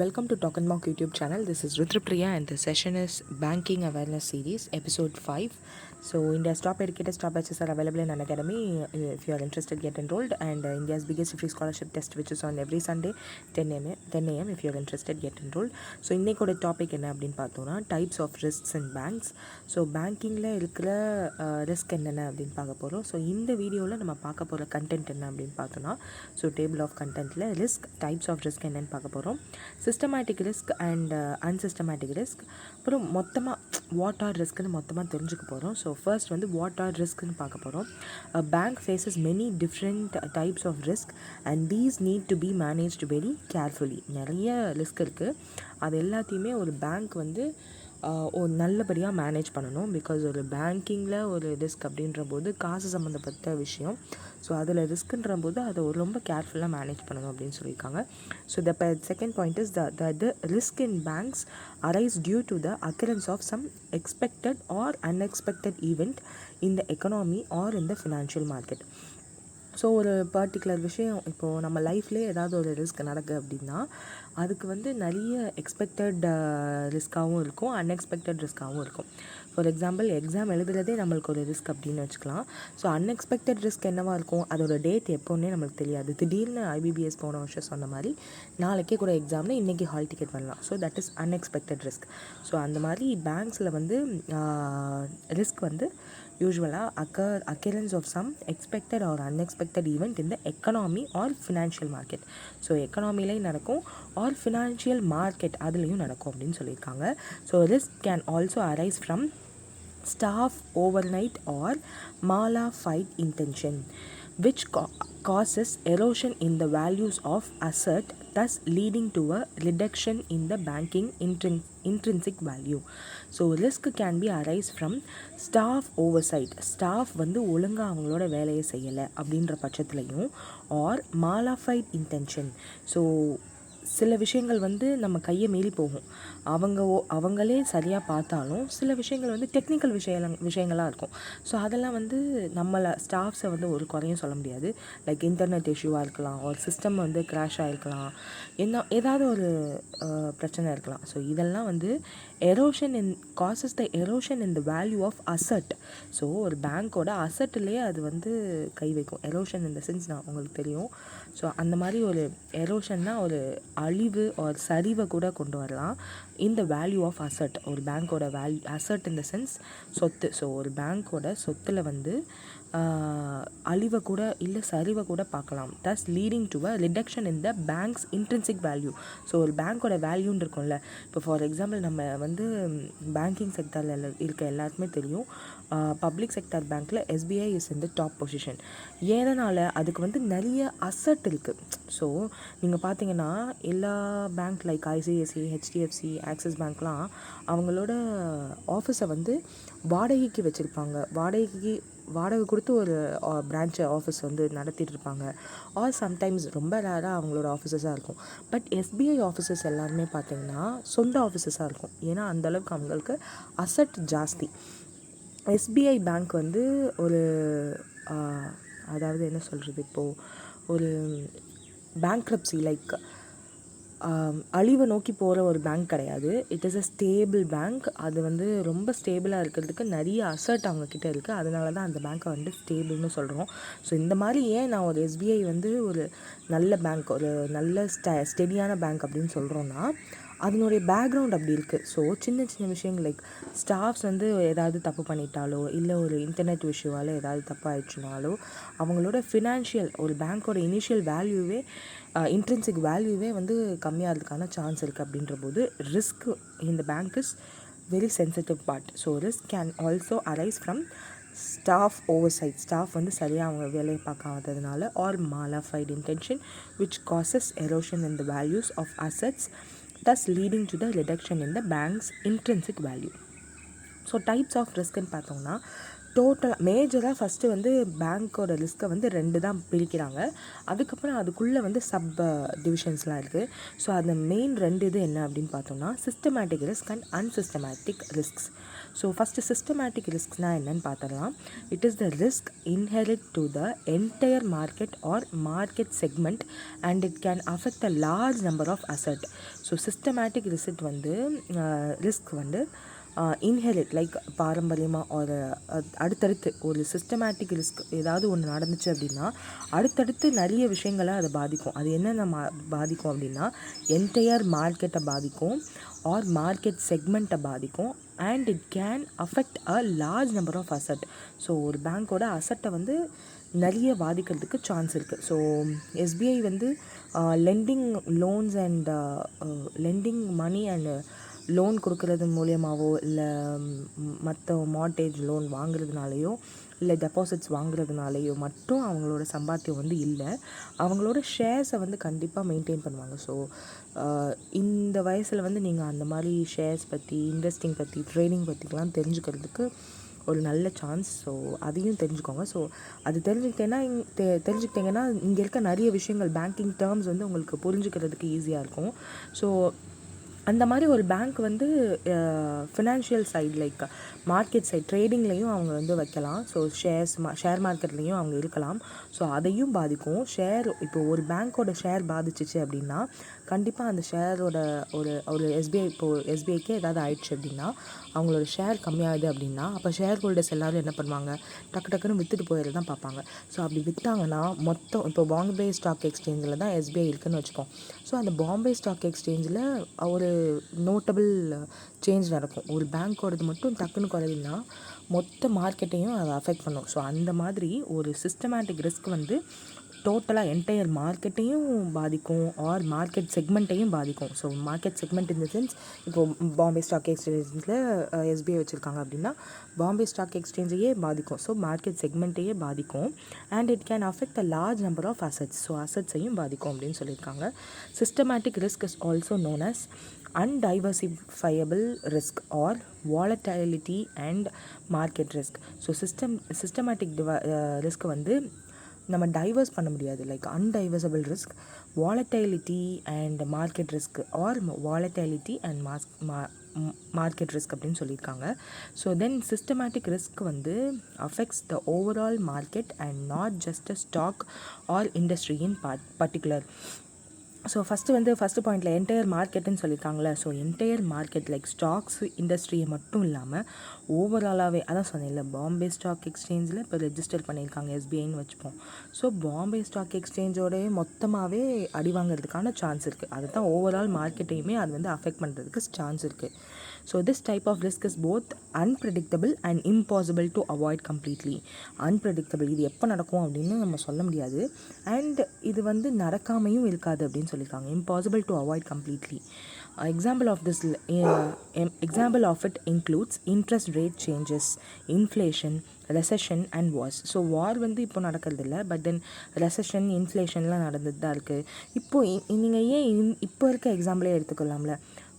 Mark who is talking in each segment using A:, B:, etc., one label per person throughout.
A: Welcome to Talk and Mock YouTube channel. This is Rudrapriya and the session is Banking Awareness Series, Episode 5. So, India's top educated stop batches are available in Unacademy. If you are interested, get enrolled. And India's biggest free scholarship test, which is on every Sunday, 10 a.m. If you are interested, get enrolled. So, இன்னைக்கோட topic என்ன அப்படின்னு பார்த்தோன்னா types of risks and banks. So பேங்கிங்கில் இருக்கிற risk என்னென்ன அப்படின்னு பார்க்க போகிறோம். ஸோ இந்த வீடியோவில் நம்ம பார்க்க போகிற கண்டென்ட் என்ன அப்படின்னு பார்த்தோன்னா, ஸோ டேபிள் ஆஃப் கண்டென்ட்டில் ரிஸ்க் டைப்ஸ் ஆஃப் ரிஸ்க் என்னென்னு பார்க்க போகிறோம். Systematic risk and unsystematic risk, அப்புறம் மொத்தமாக வாட் ஆர் ரிஸ்க்குன்னு மொத்தமாக தெரிஞ்சுக்க போகிறோம். ஸோ ஃபர்ஸ்ட் வந்து வாட் ஆர் ரிஸ்க்குன்னு பார்க்க போகிறோம். Bank faces many different types of risk and these need to be managed very carefully. நிறைய ரிஸ்க் இருக்குது, அது எல்லாத்தையுமே ஒரு பேங்க் வந்து நல்லபடியாக மேனேஜ் பண்ணணும். பிகாஸ் ஒரு பேங்கிங்கில் ஒரு ரிஸ்க் அப்படின்ற போது காசு சம்மந்தப்பட்ட விஷயம். ஸோ அதில் ரிஸ்க்குன்ற போது அதை ரொம்ப கேர்ஃபுல்லாக மேனேஜ் பண்ணணும் அப்படின்னு சொல்லியிருக்காங்க. So the second point is the risk in banks arise due to the occurrence of some expected or unexpected event in the economy or in the financial market. So ஒரு particular விஷயம் இப்போது நம்ம லைஃப்லேயே ஏதாவது ஒரு risk நடக்குது அப்படின்னா அதுக்கு வந்து நிறைய எக்ஸ்பெக்டட் ரிஸ்க்காகவும் இருக்கும், அன்எக்ஸ்பெக்டட் ரிஸ்க்காகவும் இருக்கும். ஃபார் எக்ஸாம்பிள், எக்ஸாம் எழுதுறதே நம்மளுக்கு ஒரு ரிஸ்க் அப்படின்னு வச்சுக்கலாம். ஸோ அன்எக்ஸ்பெக்டட் ரிஸ்க் என்னவாக இருக்கும், அதோட டேட் எப்போன்னே நம்மளுக்கு தெரியாது. திடீர்னு ஐபிபிஎஸ் போன வருஷம் சொன்ன மாதிரி நாளைக்கே கூட எக்ஸாம்னு இன்றைக்கி ஹால் டிக்கெட் பண்ணலாம். So that is unexpected risk. So அந்த மாதிரி பேங்க்ஸில் வந்து ரிஸ்க் வந்து யூஸ்வலாக occurrence of some expected or unexpected event in the economy or financial market. So எக்கனாமிலையும் நடக்கும் ஆர் ஃபினான்ஷியல் மார்க்கெட் அதுலேயும் நடக்கும் அப்படின்னு சொல்லியிருக்காங்க. So risk can also arise from staff overnight or mala-fide intention, which causes erosion in the values of asset, thus leading to a reduction in the banking intrinsic value. So risk can be arise from staff oversight. Staff வந்து ஒழுங்காக அவங்களோட வேலையை செய்யலை அப்படின்ற பட்சத்துலையும், R mala-fide intention. So சில விஷயங்கள் வந்து நம்ம கையை மீறி போகும். அவங்களே சரியாக பார்த்தாலும் சில விஷயங்கள் வந்து டெக்னிக்கல் விஷயங்களாக இருக்கும். ஸோ அதெல்லாம் வந்து நம்மளை ஸ்டாஃப்ஸை வந்து ஒரு குறையும் சொல்ல முடியாது. லைக் இன்டர்நெட் இஷ்யூவாக இருக்கலாம், ஒரு சிஸ்டம் வந்து க்ராஷ் ஆகிருக்கலாம், ஏதாவது ஒரு பிரச்சனை இருக்கலாம். ஸோ இதெல்லாம் வந்து causes the erosion in the value of asset. So ஒரு பேங்க்கோட அசட்லேயே அது வந்து கை வைக்கும். எரோஷன் இந்த சென்ஸ் நான் உங்களுக்கு தெரியும். ஸோ அந்த மாதிரி ஒரு எரோஷன்னா ஒரு அழிவு ஒரு சரிவை கூட கொண்டு வரலாம். இந்த வேல்யூ ஆஃப் அசட், ஒரு பேங்க்கோட அசட் இந்த சென்ஸ் சொத்து. ஸோ ஒரு பேங்க்கோட சொத்தில் வந்து அழிவை கூட இல்லை சரிவை கூட பார்க்கலாம். Thus leading to a reduction in the bank's intrinsic value. So ஒரு பேங்க்கோட வேல்யூன்னு இருக்கும்ல. இப்போ ஃபார் எக்ஸாம்பிள் நம்ம வந்து பேங்கிங் செக்டரில் இருக்க எல்லாருக்குமே தெரியும், பப்ளிக் செக்டர் பேங்க்கில் SBI is in the top position. ஏதனால் அதுக்கு வந்து நிறைய அசட் இருக்குது. ஸோ நீங்கள் பார்த்தீங்கன்னா எல்லா bank like ICICI, HDFC, Axis பேங்க்லாம் அவங்களோட ஆஃபீஸை வந்து வாடகைக்கு வச்சுருப்பாங்க. வாடகை கொடுத்து ஒரு பிரான்ச் ஆஃபீஸ் வந்து நடத்திட்டு இருப்பாங்க. ஆர் சம்டைம்ஸ் ரொம்ப ரேராக அவங்களோட ஆஃபீஸஸாக இருக்கும். பட் எஸ்பிஐ ஆஃபீஸஸ் எல்லாருமே பார்த்திங்கன்னா சொந்த ஆஃபீஸஸாக இருக்கும். ஏன்னா அந்தளவுக்கு அவங்களுக்கு அசட் ஜாஸ்தி. எஸ்பிஐ பேங்க் வந்து ஒரு அதாவது என்ன சொல்கிறது, இப்போது ஒரு பேங்க்ரப்சி லைக் அழிவை நோக்கி போகிற ஒரு பேங்க் கிடையாது. It is a stable bank. அது வந்து ரொம்ப ஸ்டேபிளாக இருக்கிறதுக்கு நிறைய அசட் அவங்கக்கிட்ட இருக்குது. அதனால தான் அந்த பேங்க்கை வந்து ஸ்டேபிள்னு சொல்கிறோம். ஸோ இந்த மாதிரி ஏன் நான் ஒரு எஸ்பிஐ வந்து ஒரு நல்ல பேங்க், ஒரு நல்ல ஸ்டெடியான பேங்க் அப்படின்னு சொல்கிறோன்னா, அதனுடைய பேக்ரவுண்ட் அப்படி இருக்குது. ஸோ சின்ன சின்ன விஷயங்கள் லைக் ஸ்டாஃப்ஸ் வந்து ஏதாவது தப்பு பண்ணிட்டாலோ இல்லை ஒரு இன்டர்நெட் இஷ்யூவால் ஏதாவது தப்பு ஆயிடுச்சுனாலோ அவங்களோட ஃபினான்ஷியல் ஒரு பேங்க்கோட இனிஷியல் வேல்யூவே இன்ட்ரின்சிக் வேல்யூவே வந்து கம்மியாகிறதுக்கான சான்ஸ் இருக்குது. அப்படின்ற போது ரிஸ்க் இந்த bank is very sensitive part. So risk can also arise from staff oversight. Staff வந்து சரியாக அவங்க வேலையை பார்க்காததுனால, R mala-fide intention which causes erosion in the values of assets, thus leading to the reduction in the bank's intrinsic value. So types of ரிஸ்க்குன்னு பார்த்தோம்னா மேஜராக first வந்து பேங்க்கோட ரிஸ்க்கை வந்து 2 தான் பிரிக்கிறாங்க. அதுக்கப்புறம் அதுக்குள்ளே வந்து சப் டிவிஷன்ஸ்லாம் இருக்குது. ஸோ அந்த மெயின் 2 இது என்ன அப்படின்னு பார்த்தோம்னா systematic risk and unsystematic risks. So first systematic ரிஸ்க்னால் என்னன்னு பார்த்துடலாம். It is the risk inherent to the entire market or market segment and it can affect a large number of asset. So systematic risk வந்து inherent like பாரம்பரியமாக ஒரு அடுத்தடுத்து ஒரு systematic risk ஏதாவது ஒன்று நடந்துச்சு அப்படின்னா அடுத்தடுத்து நிறைய விஷயங்களை அதை பாதிக்கும். அது என்னென்ன பாதிக்கும் அப்படின்னா என்டையர் மார்க்கெட்டை பாதிக்கும் ஆர் மார்க்கெட் செக்மெண்ட்டை பாதிக்கும் and it can affect a large number of asset. So ஒரு பேங்க்கோட அசட்டை வந்து நிறைய பாதிக்கிறதுக்கு சான்ஸ் இருக்குது. ஸோ எஸ்பிஐ வந்து lending loans and lending money and loan கொடுக்கறது மூலியமாகவோ இல்லை மற்ற மார்ட்டேஜ் லோன் வாங்குறதுனாலையோ இல்லை டெபாசிட்ஸ் வாங்குறதுனாலையோ மட்டும் அவங்களோட சம்பாத்தியம் வந்து இல்லை. அவங்களோட ஷேர்ஸை வந்து கண்டிப்பாக மெயின்டைன் பண்ணுவாங்க. ஸோ இந்த வயசில் வந்து நீங்கள் அந்த மாதிரி ஷேர்ஸ் பற்றி இன்வெஸ்டிங் பற்றி ட்ரேடிங் பற்றிலாம் தெரிஞ்சுக்கிறதுக்கு ஒரு நல்ல சான்ஸ். ஸோ அதையும் தெரிஞ்சுக்கோங்க. ஸோ அது தெரிஞ்சுக்கிட்டிங்கன்னா இங்கே இருக்க நிறைய விஷயங்கள் பேங்கிங் டேர்ம்ஸ் வந்து உங்களுக்கு புரிஞ்சுக்கிறதுக்கு ஈஸியாக இருக்கும். ஸோ அந்த மாதிரி ஒரு பேங்க் வந்து financial side like market side ட்ரேடிங்லேயும் அவங்க வந்து வைக்கலாம். ஸோ ஷேர் மார்க்கெட்லேயும் அவங்க இருக்கலாம். ஸோ அதையும் பாதிக்கும். இப்போ ஒரு பேங்க்கோட ஷேர் பாதிச்சிச்சு அப்படின்னா கண்டிப்பாக அந்த ஷேரோட ஒரு எஸ்பிஐக்கே ஏதாவது ஆயிடுச்சு அப்படின்னா அவங்களோட ஷேர் கம்மியாகுது அப்படின்னா அப்போ ஷேர் ஹோல்டர்ஸ் எல்லோரும் என்ன பண்ணுவாங்க, டக்குன்னு விற்றுட்டு போயிட தான் பார்ப்பாங்க. ஸோ அப்படி விற்றாங்கன்னா மொத்தம் இப்போ பாம்பே ஸ்டாக் எக்ஸ்சேஞ்சில் தான் எஸ்பிஐ இருக்குதுன்னு வச்சுக்கோம். ஸோ அந்த பாம்பே ஸ்டாக் எக்ஸ்சேஞ்சில் ஒரு நோட்டபிள் சேஞ்ச் நடக்கும். ஒரு பேங்க்கோடது மட்டும் டக்குன்னு குறையுதுன்னா மொத்த மார்க்கெட்டையும் அதை அஃபெக்ட் பண்ணும். ஸோ அந்த மாதிரி ஒரு சிஸ்டமேட்டிக் ரிஸ்க் வந்து டோட்டலாக என்டையர் மார்க்கெட்டையும் பாதிக்கும் ஆர் மார்க்கெட் செக்மெண்ட்டையும் பாதிக்கும். So market segment in the sense இப்போது பாம்பே ஸ்டாக் எக்ஸ்சேஞ்சில் எஸ்பிஐ வச்சுருக்காங்க அப்படின்னா பாம்பே ஸ்டாக் எக்ஸ்சேஞ்சையே பாதிக்கும். ஸோ மார்க்கெட் செக்மெண்ட்டையே பாதிக்கும் and it can affect a large number of assets. So அசட்ஸையும் பாதிக்கும் அப்படின்னு சொல்லியிருக்காங்க. Systematic risk is also known as undiversifiable risk or volatility and market risk. So systematic risk வந்து நம்ம டைவர்ஸ் பண்ண முடியாது. Like undiversifiable risk, volatility and market risk or volatility and market risk அப்படின்னு சொல்லியிருக்காங்க. ஸோ தென் சிஸ்டமேட்டிக் ரிஸ்க் வந்து affects the overall market and not just a stock or industry in particular. So first பாயிண்டில் entire மார்க்கெட்டுன்னு சொல்லியிருக்காங்களே. So entire market like stocks இண்டஸ்ட்ரியை மட்டும் இல்லாமல் ஓவராலாகவே அதான் சொன்னேன்ல, பாம்பே ஸ்டாக் எக்ஸ்சேஞ்சில் இப்போ ரெஜிஸ்டர் பண்ணியிருக்காங்க எஸ்பிஐன்னு வச்சுப்போம். ஸோ பாம்பே ஸ்டாக் எக்ஸ்சேஞ்சோடய மொத்தமாகவே அடி வாங்கிறதுக்கான சான்ஸ் இருக்குது. அது தான் ஓவரால் மார்க்கெட்டையுமே அது வந்து அஃபெக்ட் பண்ணுறதுக்கு சான்ஸ் இருக்குது. So this type of risk is both unpredictable and impossible to avoid completely. Unpredictable, இது எப்போ நடக்கும் அப்படின்னு நம்ம சொல்ல முடியாது. அண்ட் இது வந்து நடக்காமையும் இருக்காது அப்படின்னு சொல்லியிருக்காங்க. Impossible to avoid completely. Example of it includes interest rate changes, inflation, recession and wars. So war வந்து இப்போ நடக்கிறது இல்லை, பட் தென் ரெசஷன், இன்ஃப்ளேஷன்லாம் நடந்துட்டு தான் இருக்குது. இப்போது நீங்கள் ஏன் இப்போ இருக்க எக்ஸாம்பிளே எடுத்துக்கலாம்ல.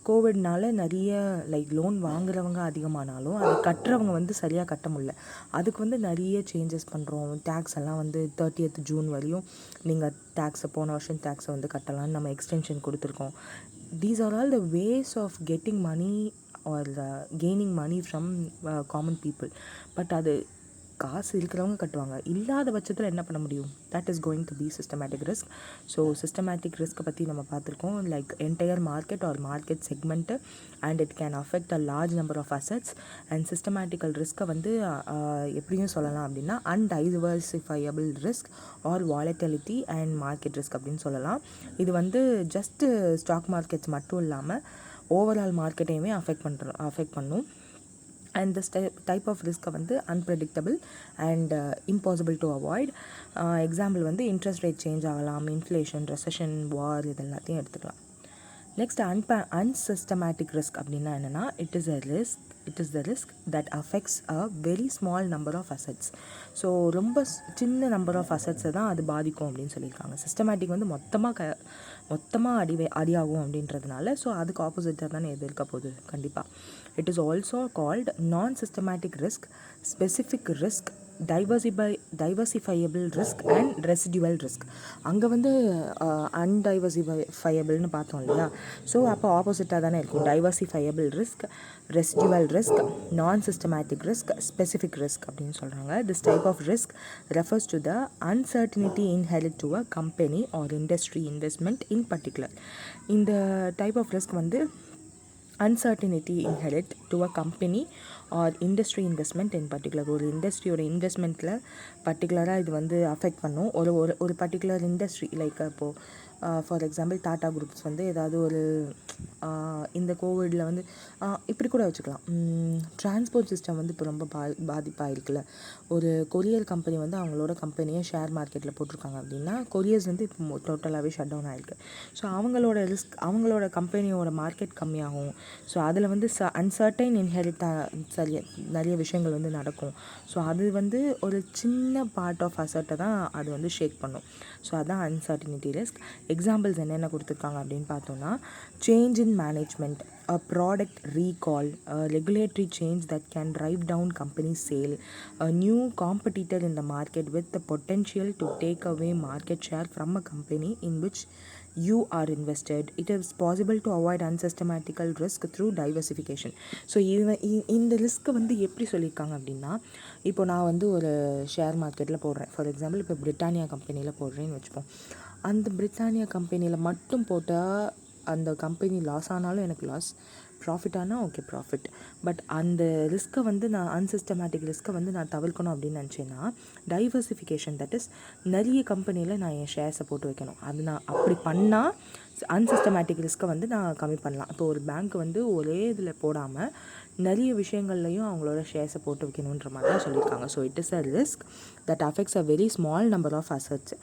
A: கோவிட்னால நிறைய லைக் லோன் வாங்குறவங்க அதிகமானாலும் அதை கட்டுறவங்க வந்து சரியாக கட்ட முடியல. அதுக்கு வந்து நிறைய சேஞ்சஸ் பண்ணுறோம். டேக்ஸ் எல்லாம் வந்து 30th ஜூன் வரையும் நீங்கள் போன வருஷம் டேக்ஸை வந்து கட்டலான்னு நம்ம எக்ஸ்டென்ஷன் கொடுத்துருக்கோம். These are all the ways of getting money or gaining money from common people. But அது காசு இருக்கிறவங்க கட்டுவாங்க, இல்லாத பட்சத்தில் என்ன பண்ண முடியும்? That is going to be systematic risk. So systematic ரிஸ்க்கை பற்றி நம்ம பார்த்துருக்கோம். Like entire market or market segment and it can affect a large number of assets. And systematical ரிஸ்க்கை வந்து எப்படியும் சொல்லலாம் அப்படின்னா undiversifiable risk or volatility and market risk அப்படின்னு சொல்லலாம். இது வந்து ஜஸ்ட்டு ஸ்டாக் மார்க்கெட்ஸ் மட்டும் இல்லாமல் ஓவரால் மார்க்கெட்டையுமே அஃபெக்ட் பண்ணும். அண்ட் திஸ் டைப் ஆஃப் ரிஸ்க்கை வந்து unpredictable and impossible to avoid. Example வந்து இன்ட்ரெஸ்ட் ரேட் சேஞ்ச் ஆகலாம், இன்ஃப்ளேஷன், ரெசஷன், வார், இது எல்லாத்தையும் எடுத்துக்கலாம். நெக்ஸ்ட் அன்சிஸ்டமேட்டிக் ரிஸ்க் அப்படின்னா என்னென்னா it is the risk that affects a very small number of assets. So ரொம்ப சின்ன நம்பர் ஆஃப் அசட்ஸை தான் அது பாதிக்கும் அப்படின்னு சொல்லியிருக்காங்க. சிஸ்டமேட்டிக் வந்து மொத்தமாக அடியாகும் அப்படின்றதுனால ஸோ அதுக்கு ஆப்போசிட்டாக தானே எது இருக்க போகுது கண்டிப்பாக. It is also called non systematic risk, specific risk diversifiable risk and residual risk. அங்கே வந்து அன்டைவர்சிஃபையபிள்னு பார்த்தோம் இல்லையா? ஸோ அப்போ ஆப்போசிட்டாக தானே இருக்கும். Diversifiable risk, residual risk, non systematic risk, specific risk அப்படின்னு சொல்கிறாங்க. This type of risk refers to the uncertainty inherent to a company or industry investment in particular. இந்த டைப் ஆஃப் ரிஸ்க் வந்து uncertainty inherent to a company or industry investment in particular. ஒரு இண்டஸ்ட்ரியோட இன்வெஸ்ட்மெண்ட்டில் பர்டிகுலராக இது வந்து affect பண்ணும். ஒரு particular industry like இப்போது for example Tata groups வந்து ஏதாவது ஒரு இந்த கோவிடில் வந்து இப்படி கூட வச்சுக்கலாம். டிரான்ஸ்போர்ட் சிஸ்டம் வந்து இப்போ ரொம்ப பாதிப்பாக இருக்குல்ல. ஒரு கொரியர் கம்பெனி வந்து அவங்களோட கம்பெனியை ஷேர் மார்க்கெட்டில் போட்டிருக்காங்க அப்படின்னா கொரியர்ஸ் வந்து இப்போ டோட்டலாகவே ஷட் டவுன் ஆகிருக்கு. ஸோ அவங்களோட ரிஸ்க், அவங்களோட கம்பெனியோட மார்க்கெட் கம்மியாகும். ஸோ அதில் வந்து அன்சர்டைன் இன்ஹெரிட்டாக நிறைய விஷயங்கள் வந்து நடக்கும். ஸோ அது வந்து ஒரு சின்ன பார்ட் ஆஃப் அசட்டை தான் அது வந்து ஷேக் பண்ணும். ஸோ அதுதான் அன்சர்டினிட்டி ரிஸ்க். எக்ஸாம்பிள்ஸ் என்னென்ன கொடுத்துருக்காங்க அப்படின்னு பார்த்தோன்னா, change in management, a product recall, a regulatory change that can drive down company sale, a new competitor in the market with the potential to take away market share from a company in which you are invested. It is possible to avoid unsystematical risk through diversification. So இந்த ரிஸ்க்கை வந்து எப்படி சொல்லியிருக்காங்க அப்படின்னா, இப்போ நான் வந்து ஒரு share மார்க்கெட்டில் போடுறேன். ஃபார் எக்ஸாம்பிள் இப்போ பிரிட்டானியா கம்பெனியில் போடுறேன்னு வச்சுப்போம். அந்த பிரிட்டானியா கம்பெனியில் மட்டும் போட்டால் அந்த கம்பெனி லாஸ் ஆனாலும் எனக்கு லாஸ், ப்ராஃபிட் ஆனால் ஓகே ப்ராஃபிட். பட் அந்த ரிஸ்க்கை வந்து நான் அன்சிஸ்டமேட்டிக் ரிஸ்க்கை வந்து நான் தவிர்க்கணும் அப்படின்னு நினச்சேன்னா டைவர்சிஃபிகேஷன், தட் இஸ் நிறைய கம்பெனியில் நான் என் ஷேர்ஸை போட்டு வைக்கணும். அது நான் அப்படி பண்ணால் அன்சிஸ்டமேட்டிக் ரிஸ்க்கை வந்து நான் கம்மி பண்ணலாம். இப்போ ஒரு பேங்க் வந்து ஒரே இதில் போடாமல் நிறைய விஷயங்கள்லையும் அவங்களோட ஷேர்ஸை போட்டு வைக்கணுன்ற மாதிரி தான் சொல்லியிருக்காங்க. So it is a risk that affects a very small number of assets.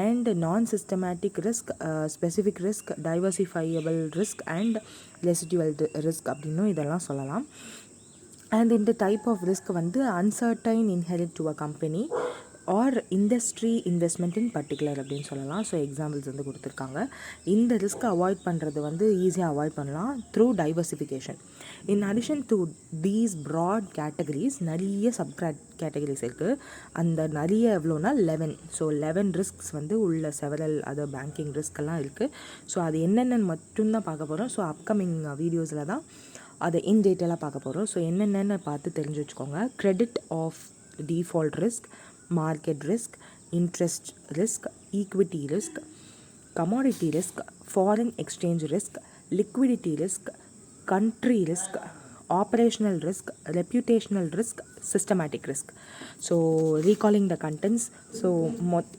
A: And non systematic risk, specific risk, diversifiable risk and residual risk அப்படின்னும் இதெல்லாம் சொல்லலாம். அண்ட் இந்த டைப் ஆஃப் ரிஸ்க் வந்து uncertain inherent to a company or industry investment in particular அப்படின்னு சொல்லலாம். So examples வந்து கொடுத்துருக்காங்க. இந்த ரிஸ்க்கை அவாய்ட் பண்ணுறது வந்து ஈஸியாக அவாய்ட் பண்ணலாம் through diversification. In addition to these broad categories நிறைய சப் கேட்டகரிஸ் இருக்குது. அந்த நிறைய எவ்வளோனா 11. ஸோ 11 ரிஸ்க்ஸ் வந்து உள்ள செவரல் அதர் பேங்கிங் ரிஸ்க்கெல்லாம் இருக்குது. ஸோ அது என்னென்னு மட்டும்தான் பார்க்க போகிறோம். ஸோ அப்கமிங் வீடியோஸில் தான் அதை இன் டீட்டெயிலாக பார்க்க போகிறோம். ஸோ என்னென்னு பார்த்து தெரிஞ்சு வச்சுக்கோங்க. Credit of default risk, market risk, interest risk, equity risk, commodity risk, foreign exchange risk, liquidity risk, country risk, operational risk, reputational risk, systematic risk. So recalling the contents. So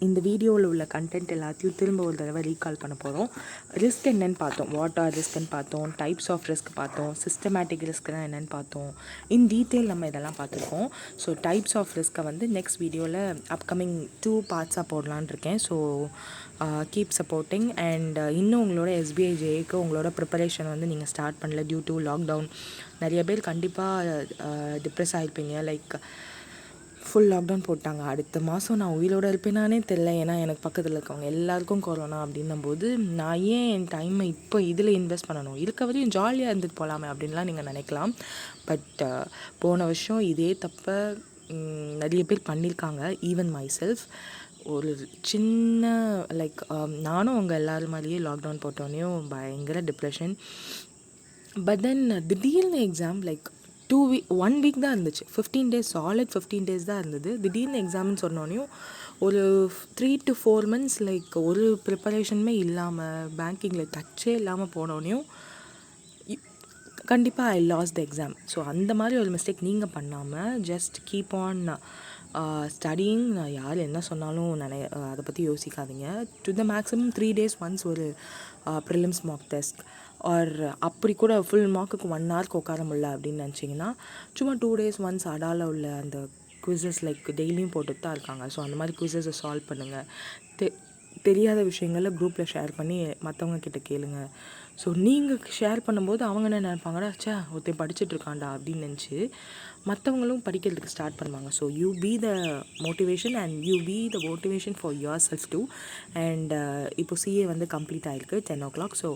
A: இந்த வீடியோவில் உள்ள content எல்லாத்தையும் திரும்ப ஒரு தடவை recall பண்ண போகிறோம். Risk என்னென்னு பார்த்தோம், வாட் ஆர் ரிஸ்க்குன்னு பார்த்தோம், டைப்ஸ் ஆஃப் ரிஸ்க் பார்த்தோம், சிஸ்டமேட்டிக் ரிஸ்க்னால் என்னென்னு பார்த்தோம். இன் டீட்டெயில் நம்ம இதெல்லாம் பார்த்துருக்கோம். ஸோ டைப்ஸ் ஆஃப் ரிஸ்க்கை வந்து நெக்ஸ்ட் வீடியோவில் அப்கமிங் 2 பார்ட்ஸாக போடலான்னு இருக்கேன். So keep supporting. அண்ட் இன்னும் உங்களோட SBI JAக்கு உங்களோட ப்ரிப்பரேஷன் வந்து நீங்கள் ஸ்டார்ட் பண்ணல டியூ டு லாக்டவுன். நிறைய பேர் கண்டிப்பாக டிப்ரெஸ் ஆகிருப்பீங்க. லைக் ஃபுல் லாக்டவுன் போட்டாங்க. அடுத்த மாதம் நான் உயிரோடு இருப்பேனானே தெரில. ஏன்னா எனக்கு பக்கத்தில் இருக்கவங்க எல்லாருக்கும் கொரோனா அப்படின்னும் போது நான் ஏன் என் டைமை இப்போ இதில் இன்வெஸ்ட் பண்ணணும், இருக்க வரையும் ஜாலியாக இருந்துட்டு போகலாமே அப்படின்லாம் நீங்கள் நினைக்கலாம். பட் போன வருஷம் இதே தப்பை நிறைய பேர் பண்ணியிருக்காங்க. Even my self. ஒரு சின்ன லைக் நானும் அவங்க எல்லோரும் மாதிரியே லாக்டவுன் போட்டோன்னையும் பயங்கர டிப்ரெஷன். பட் தென் திடீர்னு எக்ஸாம் லைக் 1 வீக் தான் இருந்துச்சு. 15 days, சாலிட் 15 days தான் இருந்தது. திடீர்னு எக்ஸாம்னு சொன்னோன்னையும் ஒரு 3 to 4 months லைக் ஒரு ப்ரிப்பரேஷனுமே இல்லாமல் பேங்கிங்கில் டச்சே இல்லாமல் போனோன்னையும் கண்டிப்பாக ஐ லாஸ் த எக்ஸாம். ஸோ அந்த மாதிரி ஒரு மிஸ்டேக் நீங்கள் பண்ணாமல் ஜஸ்ட் கீப் ஆன் ஸ்டடியிங். யார் என்ன சொன்னாலும் அதை பற்றி யோசிக்காதீங்க. To the maximum 3 days once ஒரு ப்ரிலிம்ஸ் மார்க் டெஸ்ட் ஆர் அப்படி கூட ஃபுல் மார்க்குக்கு 1 hour உட்கார முடியல அப்படின்னு நினச்சிங்கன்னா சும்மா 2 days ஒன்ஸ் அடால உள்ள அந்த குவிசஸ் லைக் டெய்லியும் போட்டுட்டு தான் இருக்காங்க. ஸோ அந்த மாதிரி குவிசஸை சால்வ் பண்ணுங்கள். தெரியாத விஷயங்களில் குரூப்பில் ஷேர் பண்ணி மற்றவங்க கிட்ட கேளுங்க. ஸோ நீங்கள் ஷேர் பண்ணும்போது அவங்க என்ன நினைப்பாங்கடா, சே ஒருத்தன் படிச்சுட்ருக்காண்டா அப்படின்னு நினச்சி மற்றவங்களும் படிக்கிறதுக்கு ஸ்டார்ட் பண்ணுவாங்க. So you be the motivation and you be the motivation for yourself too. And இப்போ CA வந்து கம்ப்ளீட் ஆகிருக்கு 10 o'clock. So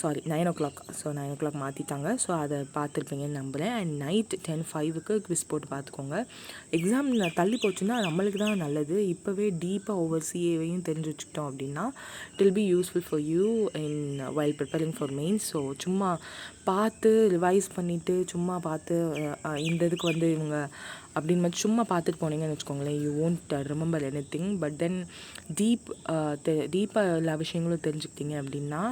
A: sorry 9 o'clock. So 9 o'clock மாற்றிட்டாங்க. ஸோ அதை பார்த்துருப்பீங்கன்னு நம்புகிறேன். அண்ட் நைட் 10:05க்கு குவிஸ் போட்டு பார்த்துக்கோங்க. எக்ஸாம் தள்ளி போச்சுன்னா நம்மளுக்கு தான் நல்லது. இப்போவே டீப்பாக ஒவ்வொரு சிஏவையும் தெரிஞ்சு வச்சுக்கிட்டோம் அப்படின்னா it will be useful for you in while preparing for mains. So சும்மா பார்த்து ரிவைஸ் பண்ணிவிட்டு சும்மா பார்த்து இந்த இதுக்கு வந்து இவங்க அப்படின்னு மட்டும் சும்மா பார்த்துட்டு போனீங்கன்னு வச்சுக்கோங்களேன், you won't remember any thing. But then டீப்பாக எல்லா விஷயங்களும் தெரிஞ்சுக்கிட்டீங்க அப்படின்னா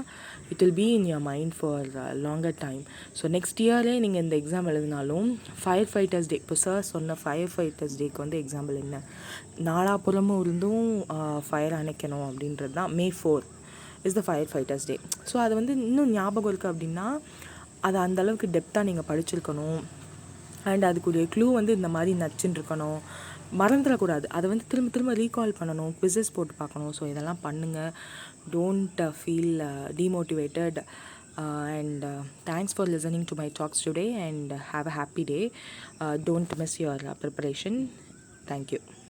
A: it will be in your mind for longer time. So next இயரே நீங்கள் இந்த எக்ஸாம் எழுதினாலும் ஃபயர் ஃபைட்டர்ஸ் டே, இப்போ சார் சொன்ன ஃபயர் ஃபைட்டர்ஸ் டேக்கு வந்து எக்ஸாம்பிள் என்ன, நாலாப்புறமும் இருந்தும் ஃபயர் அணைக்கணும் அப்படின்றது தான். May 4 is the fire fighters day. So அது வந்து இன்னும் ஞாபகம் இருக்குது அப்படின்னா அதை அந்தளவுக்கு டெப்த்தாக நீங்கள் படிச்சிருக்கணும். அண்ட் அதுக்குரிய க்ளூ வந்து இந்த மாதிரி நச்சுன்னு இருக்கணும், மறந்துடக்கூடாது. அதை வந்து திரும்ப திரும்ப ரீகால் பண்ணணும், குவிசஸ் போட்டு பார்க்கணும். ஸோ இதெல்லாம் பண்ணுங்கள். Don't feel demotivated. And thanks for listening to my talks today, and have a happy day. Don't miss your preparation. Thank you.